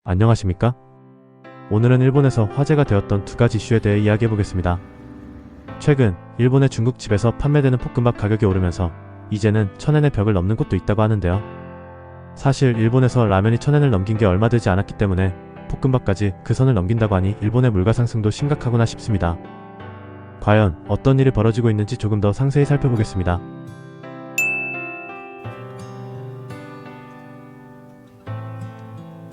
안녕하십니까? 오늘은 일본에서 화제가 되었던 두 가지 이슈에 대해 이야기해보겠습니다. 최근 일본의 중국집에서 판매되는 볶음밥 가격이 오르면서 이제는 1000엔의 벽을 넘는 곳도 있다고 하는데요. 사실 일본에서 라면이 1000엔을 넘긴 게 얼마 되지 않았기 때문에 볶음밥까지 그 선을 넘긴다고 하니 일본의 물가 상승도 심각하구나 싶습니다. 과연 어떤 일이 벌어지고 있는지 조금 더 상세히 살펴보겠습니다.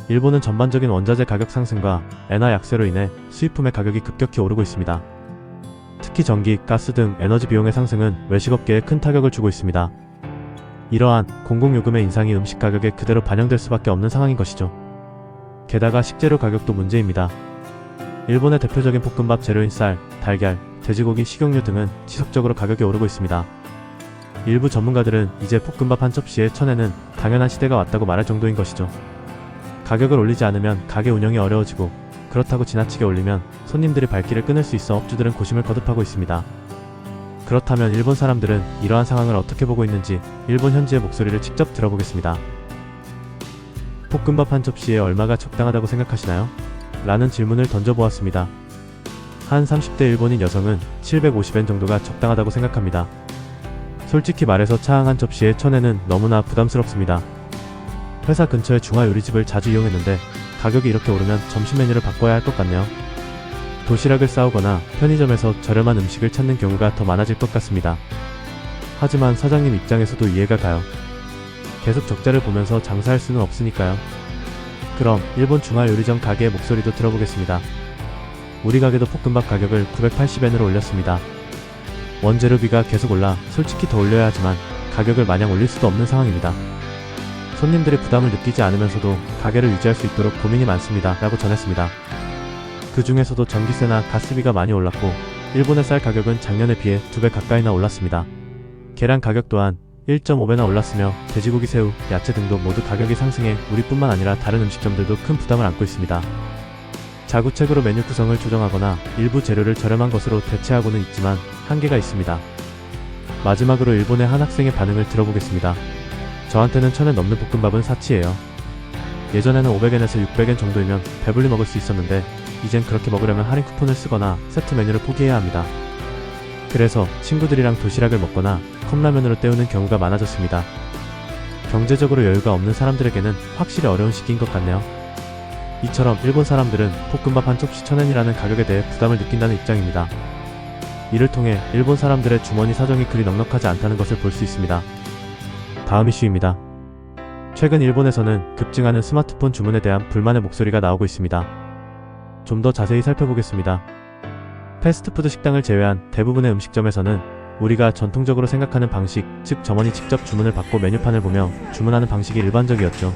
일본은 전반적인 원자재 가격 상승과 엔화 약세로 인해 수입품의 가격이 급격히 오르고 있습니다. 특히 전기, 가스 등 에너지 비용의 상승은 외식업계에 큰 타격을 주고 있습니다. 이러한 공공요금의 인상이 음식 가격에 그대로 반영될 수밖에 없는 상황인 것이죠. 게다가 식재료 가격도 문제입니다. 일본의 대표적인 볶음밥 재료인 쌀, 달걀, 돼지고기, 식용유 등은 지속적으로 가격이 오르고 있습니다. 일부 전문가들은 이제 볶음밥 한 접시에 1000엔은 당연한 시대가 왔다고 말할 정도인 것이죠. 가격을 올리지 않으면 가게 운영이 어려워지고, 그렇다고 지나치게 올리면 손님들이 발길을 끊을 수 있어 업주들은 고심을 거듭하고 있습니다. 그렇다면 일본 사람들은 이러한 상황을 어떻게 보고 있는지 일본 현지의 목소리를 직접 들어보겠습니다. 볶음밥 한 접시에 얼마가 적당하다고 생각하시나요? 라는 질문을 던져보았습니다. 한 30대 일본인 여성은 750엔 정도가 적당하다고 생각합니다. 솔직히 말해서 차항 한 접시에 1000엔은 너무나 부담스럽습니다. 회사 근처의 중화요리집을 자주 이용했는데 가격이 이렇게 오르면 점심 메뉴를 바꿔야 할 것 같네요. 도시락을 싸오거나 편의점에서 저렴한 음식을 찾는 경우가 더 많아질 것 같습니다. 하지만 사장님 입장에서도 이해가 가요. 계속 적자를 보면서 장사할 수는 없으니까요. 그럼 일본 중화요리점 가게의 목소리도 들어보겠습니다. 우리 가게도 볶음밥 가격을 980엔으로 올렸습니다. 원재료비가 계속 올라 솔직히 더 올려야 하지만 가격을 마냥 올릴 수도 없는 상황입니다. 손님들이 부담을 느끼지 않으면서도 가게를 유지할 수 있도록 고민이 많습니다. 라고 전했습니다. 그 중에서도 전기세나 가스비가 많이 올랐고, 일본의 쌀 가격은 작년에 비해 2배 가까이나 올랐습니다. 계란 가격 또한 1.5배나 올랐으며 돼지고기, 새우, 야채 등도 모두 가격이 상승해 우리뿐만 아니라 다른 음식점들도 큰 부담을 안고 있습니다. 자구책으로 메뉴 구성을 조정하거나 일부 재료를 저렴한 것으로 대체하고는 있지만 한계가 있습니다. 마지막으로 일본의 한 학생의 반응을 들어보겠습니다. 저한테는 1000엔 넘는 볶음밥은 사치예요. 예전에는 500엔에서 600엔 정도이면 배불리 먹을 수 있었는데 이젠 그렇게 먹으려면 할인 쿠폰을 쓰거나 세트 메뉴를 포기해야 합니다. 그래서 친구들이랑 도시락을 먹거나 컵라면으로 때우는 경우가 많아졌습니다. 경제적으로 여유가 없는 사람들에게는 확실히 어려운 시기인 것 같네요. 이처럼 일본 사람들은 볶음밥 한 접시 1000엔이라는 가격에 대해 부담을 느낀다는 입장입니다. 이를 통해 일본 사람들의 주머니 사정이 그리 넉넉하지 않다는 것을 볼 수 있습니다. 다음 이슈입니다. 최근 일본에서는 급증하는 스마트폰 주문에 대한 불만의 목소리가 나오고 있습니다. 좀 더 자세히 살펴보겠습니다. 패스트푸드 식당을 제외한 대부분의 음식점에서는 우리가 전통적으로 생각하는 방식, 즉 점원이 직접 주문을 받고 메뉴판을 보며 주문하는 방식이 일반적이었죠.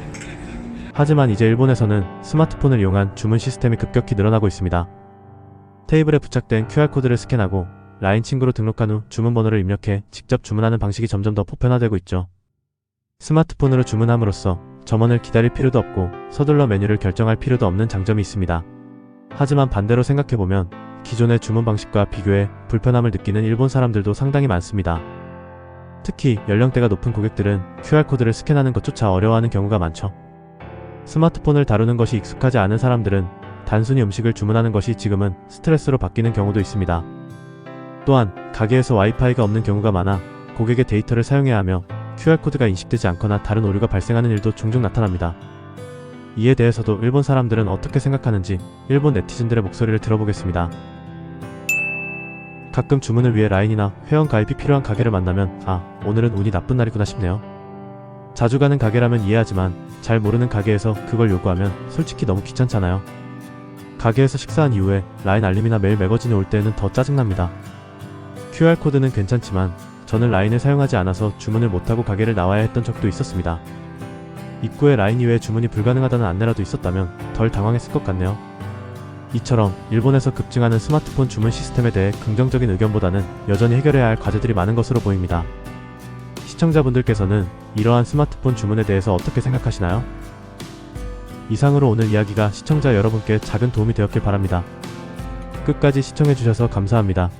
하지만 이제 일본에서는 스마트폰을 이용한 주문 시스템이 급격히 늘어나고 있습니다. 테이블에 부착된 QR코드를 스캔하고 라인 친구로 등록한 후 주문번호를 입력해 직접 주문하는 방식이 점점 더 보편화되고 있죠. 스마트폰으로 주문함으로써 점원을 기다릴 필요도 없고 서둘러 메뉴를 결정할 필요도 없는 장점이 있습니다. 하지만 반대로 생각해보면 기존의 주문 방식과 비교해 불편함을 느끼는 일본 사람들도 상당히 많습니다. 특히 연령대가 높은 고객들은 QR코드를 스캔하는 것조차 어려워하는 경우가 많죠. 스마트폰을 다루는 것이 익숙하지 않은 사람들은 단순히 음식을 주문하는 것이 지금은 스트레스로 바뀌는 경우도 있습니다. 또한 가게에서 와이파이가 없는 경우가 많아 고객의 데이터를 사용해야 하며 QR코드가 인식되지 않거나 다른 오류가 발생하는 일도 종종 나타납니다. 이에 대해서도 일본 사람들은 어떻게 생각하는지 일본 네티즌들의 목소리를 들어보겠습니다. 가끔 주문을 위해 라인이나 회원 가입이 필요한 가게를 만나면 오늘은 운이 나쁜 날이구나 싶네요. 자주 가는 가게라면 이해하지만 잘 모르는 가게에서 그걸 요구하면 솔직히 너무 귀찮잖아요. 가게에서 식사한 이후에 라인 알림이나 메일 매거진이 올 때에는 더 짜증납니다. QR코드는 괜찮지만 저는 라인을 사용하지 않아서 주문을 못하고 가게를 나와야 했던 적도 있었습니다. 입구에 라인 이외에 주문이 불가능하다는 안내라도 있었다면 덜 당황했을 것 같네요. 이처럼 일본에서 급증하는 스마트폰 주문 시스템에 대해 긍정적인 의견보다는 여전히 해결해야 할 과제들이 많은 것으로 보입니다. 시청자분들께서는 이러한 스마트폰 주문에 대해서 어떻게 생각하시나요? 이상으로 오늘 이야기가 시청자 여러분께 작은 도움이 되었길 바랍니다. 끝까지 시청해주셔서 감사합니다.